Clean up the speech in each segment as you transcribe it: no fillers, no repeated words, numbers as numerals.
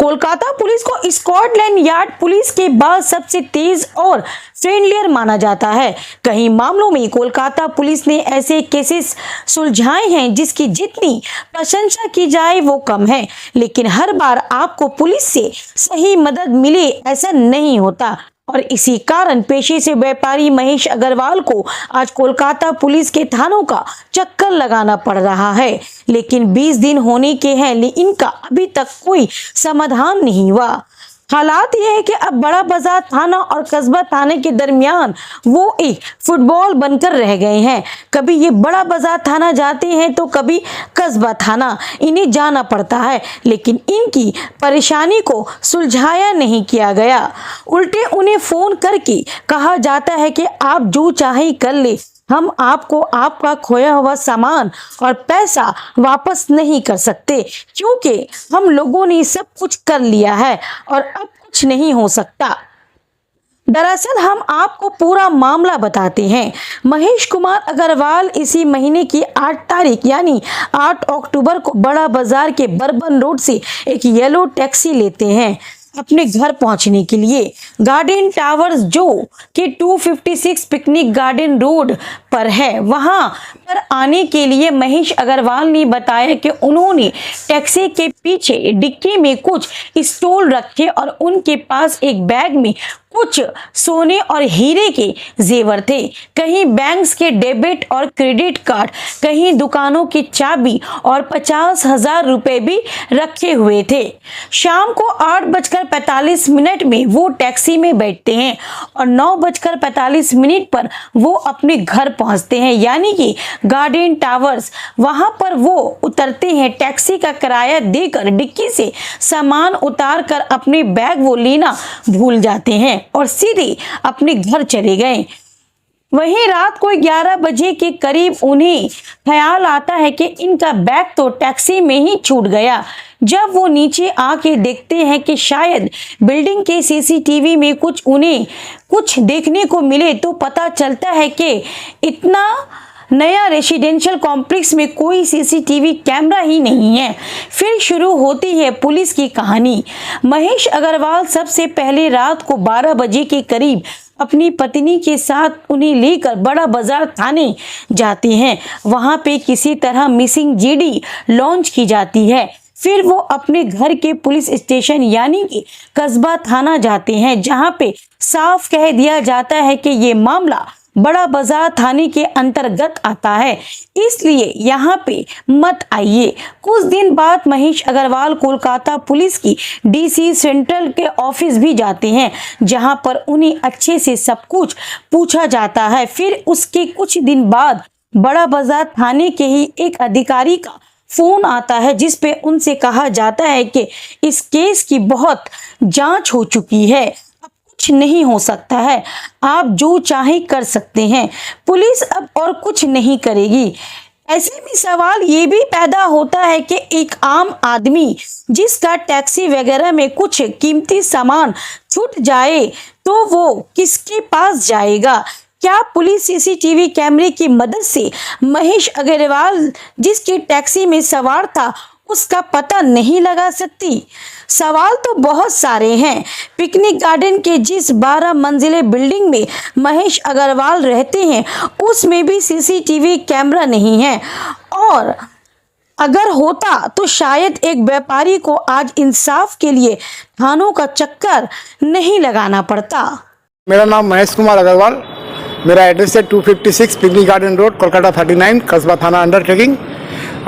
Kolkata police को Scotland yard police के बाद सबसे तेज और फ्रेंडलियर माना जाता है। कई मामलों में कोलकाता पुलिस ने ऐसे केसेस सुलझाए हैं जिसकी जितनी प्रशंसा की जाए वो कम है, लेकिन हर बार आपको पुलिस से सही मदद मिले ऐसा नहीं होता और इसी कारण पेशे से व्यापारी महेश अग्रवाल को आज कोलकाता पुलिस के थानों का चक्कर लगाना पड़ रहा है। लेकिन 20 दिन होने के हैं लेकिन इनका अभी तक कोई समाधान नहीं हुआ। हालात यह है कि अब बड़ा बाजार थाना और कस्बा थाने के दरमियान वो एक फुटबॉल बनकर रह गए हैं। कभी ये बड़ा बाजार थाना जाते हैं तो कभी कस्बा थाना इन्हें जाना पड़ता है, लेकिन इनकी परेशानी को सुलझाया नहीं किया गया। उल्टे उन्हें फोन करके कहा जाता है कि आप जो चाहे कर ले, हम आपको आपका खोया हुआ सामान और पैसा वापस नहीं कर सकते क्योंकि हम लोगों ने सब कुछ कर लिया है और अब कुछ नहीं हो सकता। दरअसल हम आपको पूरा मामला बताते हैं। महेश कुमार अग्रवाल इसी महीने की 8 तारीख यानी 8 अक्टूबर को बड़ा बाजार के बर्बन रोड से एक येलो टैक्सी लेते हैं अपने घर पहुंचने के लिए। गार्डन टावर्स जो कि 256 पिकनिक गार्डन रोड पर है, वहां पर आने के लिए महेश अग्रवाल ने बताया कि उन्होंने टैक्सी के पीछे डिक्की में कुछ स्टॉल रखे और उनके पास एक बैग में कुछ सोने और हीरे के जेवर थे, कहीं बैंक्स के डेबिट और क्रेडिट कार्ड, कहीं दुकानों की चाबी और 50,000 रुपए भी रखे हुए थे। शाम को 8:45 में वो टैक्सी में बैठते हैं और 9:45 पर वो अपने घर पहुंचते हैं यानी कि गार्डन टावर्स। वहां पर वो उतरते हैं, टैक्सी का किराया देकर डिक्की से सामान उतार कर अपने बैग वो लेना भूल जाते हैं और सीधे अपने घर चले गए। वहीं रात को 11 बजे के करीब उन्हें ख्याल आता है कि इनका बैग तो टैक्सी में ही छूट गया। जब वो नीचे आके देखते हैं कि शायद बिल्डिंग के सीसीटीवी में उन्हें कुछ देखने को मिले तो पता चलता है कि इतना नया रेसिडेंशियल कॉम्प्लेक्स में कोई सीसीटीवी कैमरा ही नहीं है। फिर शुरू होती है पुलिस की कहानी। महेश अग्रवाल सबसे पहले रात को 12 बजे के करीब अपनी पत्नी के साथ उन्हें लेकर बड़ा बाजार थाने जाते हैं। वहां पे किसी तरह मिसिंग जीडी लॉन्च की जाती है। फिर वो अपने घर के पुलिस स्टेशन यानी कि कस्बा थाना जाते हैं, जहां पे साफ कह दिया जाता है कि ये मामला बड़ा बाजार थाने के अंतर्गत आता है, इसलिए यहाँ पे मत आइए। कुछ दिन बाद महेश अग्रवाल कोलकाता पुलिस की डीसी सेंट्रल के ऑफिस भी जाते हैं, जहाँ पर उन्हें अच्छे से सब कुछ पूछा जाता है। फिर उसके कुछ दिन बाद बड़ा बाजार थाने के ही एक अधिकारी का फोन आता है जिस पे उनसे कहा जाता है कि इस केस की बहुत जांच हो चुकी है, कुछ नहीं हो सकता है, आप जो चाहे कर सकते हैं, पुलिस अब और कुछ नहीं करेगी। ऐसे में सवाल ये भी पैदा होता है कि एक आम आदमी जिसका टैक्सी वगैरह में कुछ कीमती सामान छूट जाए तो वो किसके पास जाएगा? क्या पुलिस सीसीटीवी कैमरे की मदद से महेश अग्रवाल जिसकी टैक्सी में सवार था उसका पता नहीं लगा सकती? सवाल तो बहुत सारे हैं। पिकनिक गार्डन के जिस 12 मंजिले बिल्डिंग में महेश अग्रवाल रहते हैं उसमें भी सीसीटीवी कैमरा नहीं है और अगर होता तो शायद एक व्यापारी को आज इंसाफ के लिए थानों का चक्कर नहीं लगाना पड़ता। मेरा नाम महेश कुमार अग्रवाल, मेरा एड्रेस है 256 पिकनिक गार्डन रोड, कोलकाता 39, कस्बा थाना अंडरटेकिंग।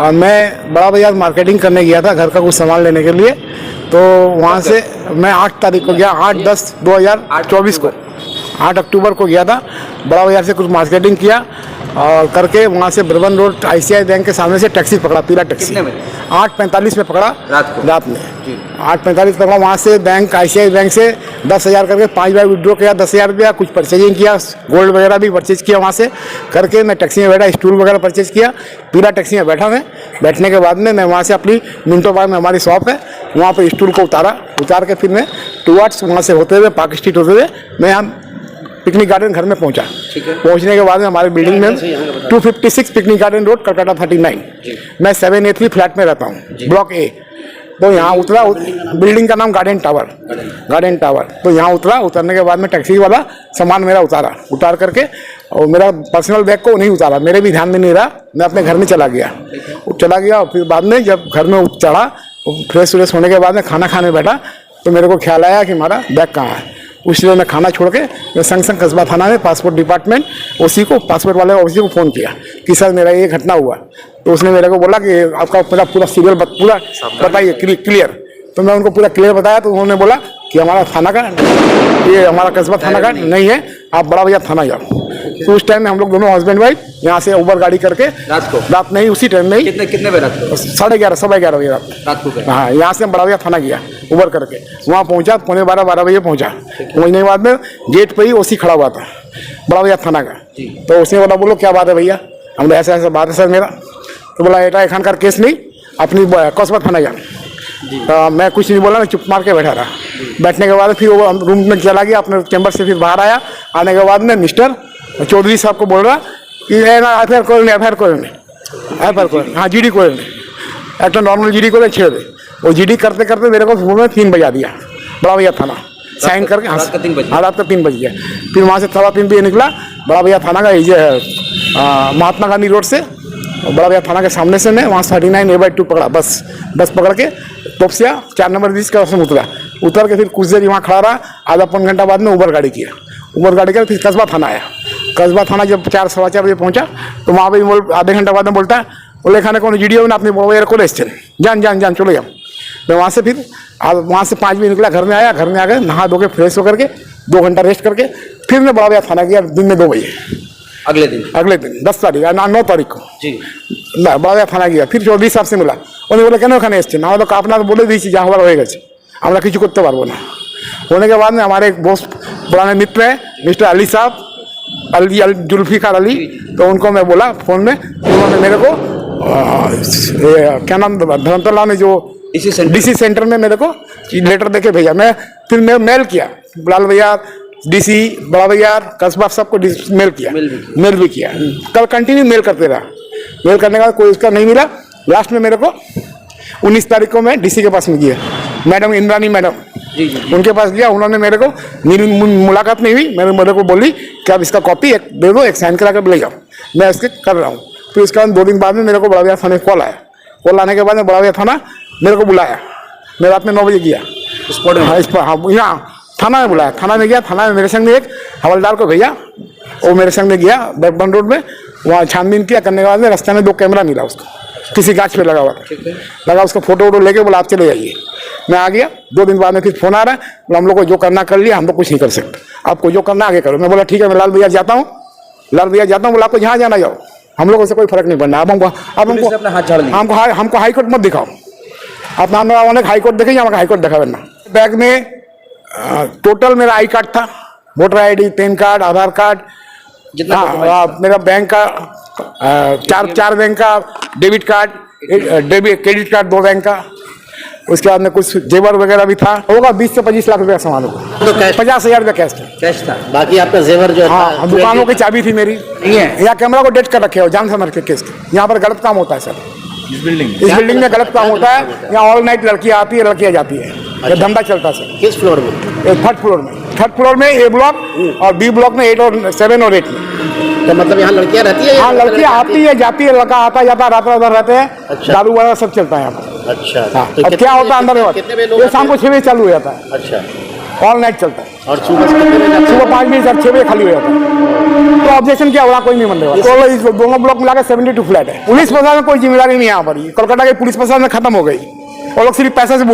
और मैं बड़ा बाजार मार्केटिंग करने गया था घर का कुछ सामान लेने के लिए, तो वहाँ से मैं 8 तारीख को गया, 8/10/2024 को, 8 अक्टूबर को गया था। बड़ा बाजार से कुछ मार्केटिंग किया और करके वहाँ से बर्बन रोड ICICI बैंक के सामने से टैक्सी पकड़ा, पीला टैक्सी। 8:45 में पकड़ा रात में 8:45 पकड़ा। वहाँ से बैंक ICICI बैंक से 10,000 करके 5 बार विड्रॉ किया, 10,000 रुपया, कुछ परचेजिंग किया, गोल्ड वगैरह भी परचेज किया। वहाँ से करके मैं टैक्सी में बैठा, स्टूल वगैरह परचेज किया, पीला टैक्सी में बैठा मैं। बैठने के बाद में मैं वहाँ से अपनी मिनटों बाद में हमारी शॉप है वहाँ पर स्टूल को उतार के फिर मैं टूवर्ड्स वहाँ से होते हुए पार्क स्ट्रीट होते हुए मैं हम पिकनिक गार्डन घर में पहुंचा। पहुंचने के बाद में हमारे बिल्डिंग में 256 पिकनिक गार्डन रोड, कोलकाता 39, मैं 7A3 फ्लैट में रहता हूं, ब्लॉक A। तो यहाँ उतरा, बिल्डिंग का नाम गार्डन टावर। तो यहाँ उतरा, उतरने के बाद में टैक्सी वाला सामान मेरा उतार करके, और मेरा पर्सनल बैग को नहीं उतारा, मेरे भी ध्यान में नहीं रहा, मैं अपने घर में चला गया। और फिर बाद में जब घर में चढ़ा, फ्रेश व्रेश होने के बाद में खाना खाने बैठा, तो मेरे को ख्याल आया कि हमारा बैग कहाँ है। उसलिए मैं खाना छोड़ के मैं संग कस्बा थाना में पासपोर्ट डिपार्टमेंट पासपोर्ट वाले ऑफिसर को फ़ोन किया कि सर मेरा ये घटना हुआ। तो उसने मेरे को बोला कि आपका पूरा सीरियल पूरा बताइए क्लियर। तो मैं उनको पूरा क्लियर बताया, तो उन्होंने बोला कि हमारा थाना का, ये हमारा कस्बा थाना का नहीं है, आप बड़ा बाजार थाना जाओ। तो उस टाइम में हम लोग दोनों हस्बैंड वाइफ यहाँ से उबर गाड़ी करके रात नहीं, उसी टाइम में ही कितने बजे रात को? 11:30 सवा 11 बजे रात को। हाँ, यहाँ से हम बड़ा बाजार थाना गया उबर करके, वहाँ पहुँचा 11:15 बजे पहुँचा। पहुँचने के बाद में गेट पर ही ओसी खड़ा हुआ था बड़ा बाजार थाना का। तो उसने बोला, बोलो क्या बात है भैया? हम ऐसा ऐसा बात है सर मेरा। तो बोला एटा एखान का केस नहीं, अपनी कस्बा थाना जा। मैं कुछ नहीं बोला, मैं चुप मार के बैठा रहा। बैठने के बाद फिर वो रूम में चला गया, अपने चैम्बर से फिर बाहर आया। आने के बाद में मिस्टर चौधरी साहब को बोल रहा कि एफआईआर करें, हाँ जीडी करें, एक नॉर्मल जीडी करें, छेड़ दे। वो जीडी करते करते मेरे को फोन में 3 बजा दिया, बड़ा भैया थाना साइन करके। हाँ, रात का 3 बज गया। फिर वहाँ से 3:15 बजे निकला, बड़ा भैया थाना का ये है महात्मा गांधी रोड से, बड़ा भैया थाना के सामने से मैं वहाँ 39A/2 पकड़ा, बस पकड़ के तोपसिया 4 नंबर ब्रिज का उसमें उतर के फिर कुछ देर वहाँ खड़ा रहा। आधा पौन घंटा बाद में उबर गाड़ी किया, फिर कस्बा थाना आया। कस्बा थाना जब 4 सवा 4 बजे पहुँचा, तो वहाँ पर आधे घंटा बाद में बोलता है, बोले खाने कौन वीडियो में अपने बड़ा को एसचेन जान चलो जाओ। मैं वहाँ से फिर 5 बजे निकला, घर में आकर नहा धो के फ्रेश होकर के 2 घंटा रेस्ट करके फिर मैं बड़ा भैया थाना गया दिन में 2 बजे। अगले दिन 10 तारीख 9 तारीख को जी बड़ा भैया थाना गया। फिर चौधरी साहब से मिला, उन्हें बोले কেন ওখানে এসছেন? আমরা তো আপনার বলে দিয়েছি যা হওয়ার হয়ে গেছে, আমরা কিছু করতে পারবো না। होने के बाद में हमारे एक बहुत पुराने मित्र हैं मिस्टर अली साहब, जुल्फिकार अली। तो उनको मैं बोला फ़ोन में, उन्होंने मेरे को क्या नाम धर्मतला में जो डीसी सेंटर में मेरे को लेटर देके भेजा। फिर मैं मेल किया लाल भैया, डीसी, बड़ा भैया, कस्बा सबको मेल भी किया। कल कंटिन्यू मेल करते रहा। मेल करने का कोई उसका नहीं मिला। लास्ट में मेरे को 19 तारीख को मैं डीसी के पास में गया, मैडम इंद्रानी मैडम उनके पास गया। उन्होंने मेरे को मुलाकात नहीं हुई, मेरे को बोली कि आप इसका कॉपी एक दे दो, एक साइन करा कर ले जाओ, मैं इसके कर रहा हूँ। फिर उसके बाद 2 दिन बाद में मेरे को बड़ा भैया थाने कॉल आया। कॉल आने के बाद में बड़ा भैया थाना मेरे को बुलाया। मैं रात में 9 बजे गया यहाँ थाना में बुलाया। थाना में गया, थाना में मेरे संग में एक हवलदार को भेजा, वो मेरे संग में गया बैकबन रोड में। वहाँ छानबीन किया, करने के बाद में रास्ते में 2 कैमरा मिला उसको, किसी गाछ पे लगा हुआ लगा, उसका फोटो लेके बोला आप चले जाइए। मैं आ गया। 2 दिन बाद में फिर फोन आ रहा है, बोला हम लोग को जो करना कर लिया, हम लोग कुछ नहीं कर सकते, आपको जो करना आगे करो। मैं बोला ठीक है, मैं लाल भैया जाता हूँ। बोला आपको जहाँ जाना जाओ, हम लोगों से कोई फर्क नहीं पड़ना। हमको हाई कोर्ट मत दिखाओ, आप नाम अनेक हाई कोर्ट देखेंगे, हमारा हाई कोर्ट दिखा देना। बैग में टोटल मेरा आई कार्ड था, वोटर ID, पैन कार्ड, आधार कार्ड, मेरा बैंक का 4 बैंक का debit card, credit card 2 bank का। उसके बाद में कुछ जेवर वगैरह भी था, होगा 20 से 25 लाख रुपया सामान होगा। तो 50,000 रुपया कैश था। बाकी आपका जेवर जो हाँ, दुकानों की चाबी थी मेरी। यहाँ कैमरा को डेट कर रखे हो, जान समझ के केस। यहाँ पर गलत काम होता है सर, इस बिल्डिंग में गलत काम होता है। यहाँ ऑल नाइट लड़कियाँ आती है, लड़कियाँ जाती है, ये धंधा चलता है सर। किस फ्लोर में? 3rd फ्लोर में A ब्लॉक, और B ब्लॉक में 8 और 7 और 8 में। तो मतलब यहाँ लड़कियाँ रहती है? हाँ, लड़कियाँ आती है, जाती है, लड़का आता जाता, रात उधर रहते हैं। अच्छा। दारू वाला सब चलता है यहाँ पर। अच्छा। हाँ। तो अब क्या होता है अंदर में, ये शाम को 6 बजे चालू हो जाता है। अच्छा। ऑल नाइट चलता है। और सुबह 5 बजे से 6 बजे खाली हो जाता है। तो ऑब्जेक्शन क्या होगा, कोई नहीं मन देगा। तो इस दोनों ब्लॉक मिला के 72 फ्लैट है। पुलिस प्रशासन में कोई जिम्मेदारी नहीं है यहाँ पर। कोलकाता की पुलिस प्रशासन खत्म हो गई, और लोग सिर्फ पैसा से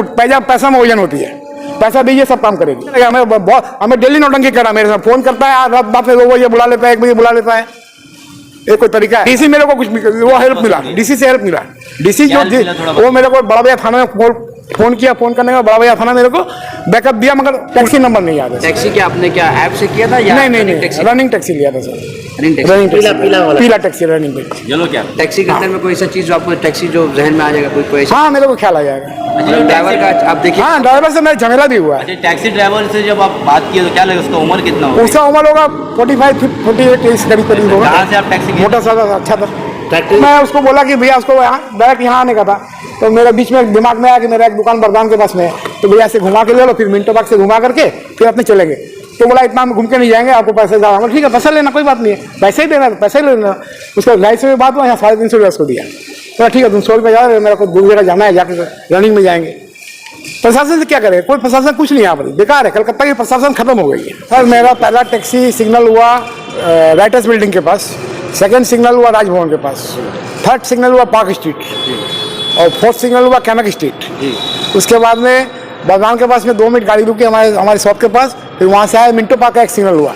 पैसा में ओजन होती है। पैसा दीजिए सब काम करेगी। हमें डेली नौटंकी करा, मेरे साथ फोन करता है, रात बात में 2 बजे बुला लेता है, 1 बजे बुला लेता है। ये कोई तरीका है? डीसी मेरे को कुछ वो हेल्प मिला, डीसी से हेल्प मिला। डीसी जो वो मेरे को बड़ा भैया थाना में फोन किया, फोन करने का बड़ा भैया थाना मेरे को बैकअप दिया, मगर टैक्सी नंबर नहीं याद है। टैक्सी क्या आपने क्या ऐप से किया था या नहीं, रनिंग टैक्सी लिया था सर। पीला टैक्सी, रनिंग टैक्सी। चलो क्या टैक्सी के अंदर में कोई ऐसा चीज जो आपको टैक्सी जो जहन में आ जाएगा, कोई हाँ मेरे को ख्याल आ जाएगा। ड्राइवर का आप देखिए, हाँ ड्राइवर से मेरा झमेला भी हुआ है। टैक्सी ड्राइवर से जब आप बात किए तो क्या लगा, उसका उम्र कितना होगा? उसका उम्र होगा 45-48 करीब होगा। कहाँ से आप टैक्सी मोटा सा अच्छा था। मैं उसको बोला कि भैया उसको डायरेक्ट यहाँ आने का था, तो मेरे बीच में दिमाग में आया कि मेरा एक दुकान बरदान के पास में है, तो भैया से घुमा के ले लो, फिर मिंटो पार्क से घुमा करके फिर अपने चले गए। तो बोला इतना हम घूम के नहीं जाएंगे, आपको पैसे ज़्यादा। ठीक है पैसा लेना कोई बात नहीं है, पैसे ही देना तो पैसे ही लेना। उसको 250 में बात हुआ, यहाँ 350 रुपया उसको दिया। तो ठीक है तुम 100 रुपये जाओ, मेरा को दूर जगह जाना है, जाकर रनिंग में जाएंगे। प्रशासन से क्या करे, कोई प्रशासन कुछ नहीं यहाँ पर, बेकार है। कलकत्ता की प्रशासन खत्म हो गई है सर। मेरा पहला टैक्सी सिग्नल हुआ राइटर्स बिल्डिंग के पास, सेकंड सिग्नल हुआ राजभवन के पास, थर्ड सिग्नल हुआ पार्क स्ट्रीट और फोर्थ सिग्नल हुआ कैनक स्ट्रीट। उसके बाद में बरदान के पास में 2 मिनट गाड़ी रुकी हमारे शॉप के पास, फिर वहाँ से आया मिंटो पार्क का एक सिग्नल हुआ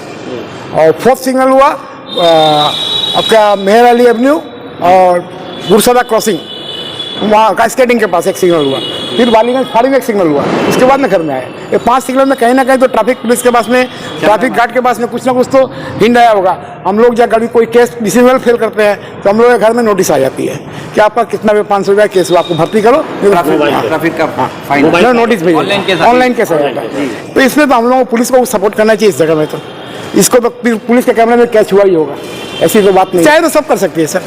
और फोर्थ सिग्नल हुआ आपका मेहर अली एवेन्यू और गुरसदा क्रॉसिंग, वहाँ का स्केटिंग के पास एक सिग्नल हुआ, फिर वालीगंज फाड़ी में एक सिग्नल हुआ। उसके बाद में घर में आए। ये 5 सिग्नल में कहीं ना कहीं तो ट्रैफिक पुलिस के पास में, ट्रैफिक गार्ड के पास में कुछ ना कुछ तो हिंड आया होगा। हम लोग जब कभी कोई केस डिसीजन फेल करते हैं तो हम लोग के घर में नोटिस आ जाती है कि आपका कितना भी 500 रुपया केस हुआ, आपको भर्ती करो, ट्रैफिक का फाइन नोटिस भेजिए, ऑनलाइन केस आ जाता है। तो इसमें तो हम लोगों को पुलिस को सपोर्ट करना चाहिए इस जगह में। तो इसको तो पुलिस के कैमरे में कैच हुआ ही होगा, ऐसी तो बात नहीं। चाहे तो सब कर सकती है सर,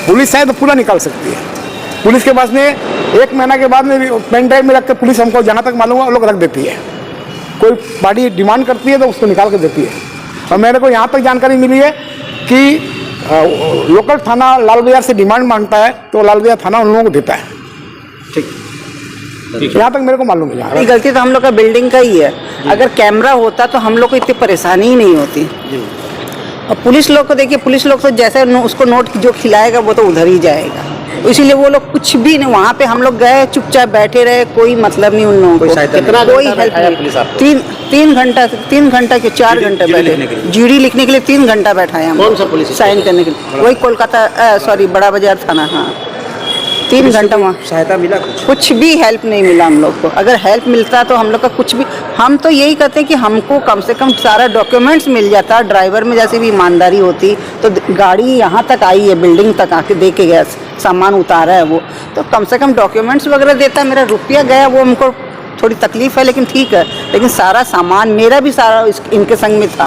पुलिस चाहे तो पूरा निकाल सकती है। पुलिस के पास में 1 महीना के बाद में पेन ड्राइव में रख के पुलिस हमको जहाँ तक मालूम है लोग रख देती है। कोई पार्टी डिमांड करती है तो उसको निकाल के देती है। और मेरे को यहाँ तक जानकारी मिली है कि लोकल थाना लाल बाजार से डिमांड मांगता है तो लाल बाजार थाना उन लोगों को देता है। ठीक, यहाँ तक मेरे को मालूम है। गलती तो हम लोग का बिल्डिंग का ही है। अगर कैमरा होता तो हम लोग को इतनी परेशानी ही नहीं होती। और पुलिस लोग को देखिए, पुलिस लोग तो जैसे उसको नोट जो खिलाएगा वो तो उधर ही जाएगा, इसीलिए वो लोग कुछ भी नहीं। वहाँ पे हम लोग गए चुपचाप बैठे रहे, कोई मतलब नहीं उन लोगों को, कोई हेल्प नहीं। 3 घंटा के 4 घंटे बैठे, जीडी लिखने के लिए 3 घंटा बैठाया हम। कौन सा पुलिस साइन करने के लिए? वही कोलकाता सॉरी बड़ा बाजार थाना। हाँ 3 घंटा वहाँ सहायता मिला? कुछ भी हेल्प नहीं मिला हम लोग को। अगर हेल्प मिलता तो हम लोग का कुछ भी, हम तो यही कहते हैं कि हमको कम से कम सारा डॉक्यूमेंट्स मिल जाता। ड्राइवर में जैसे भी ईमानदारी होती तो गाड़ी यहाँ तक आई है, बिल्डिंग तक आके दे के गया, सामान उतारा है वो, तो कम से कम डॉक्यूमेंट्स वगैरह देता। मेरा रुपया गया वो हमको थोड़ी तकलीफ है, लेकिन ठीक है, लेकिन सारा सामान मेरा भी सारा इनके संग में था।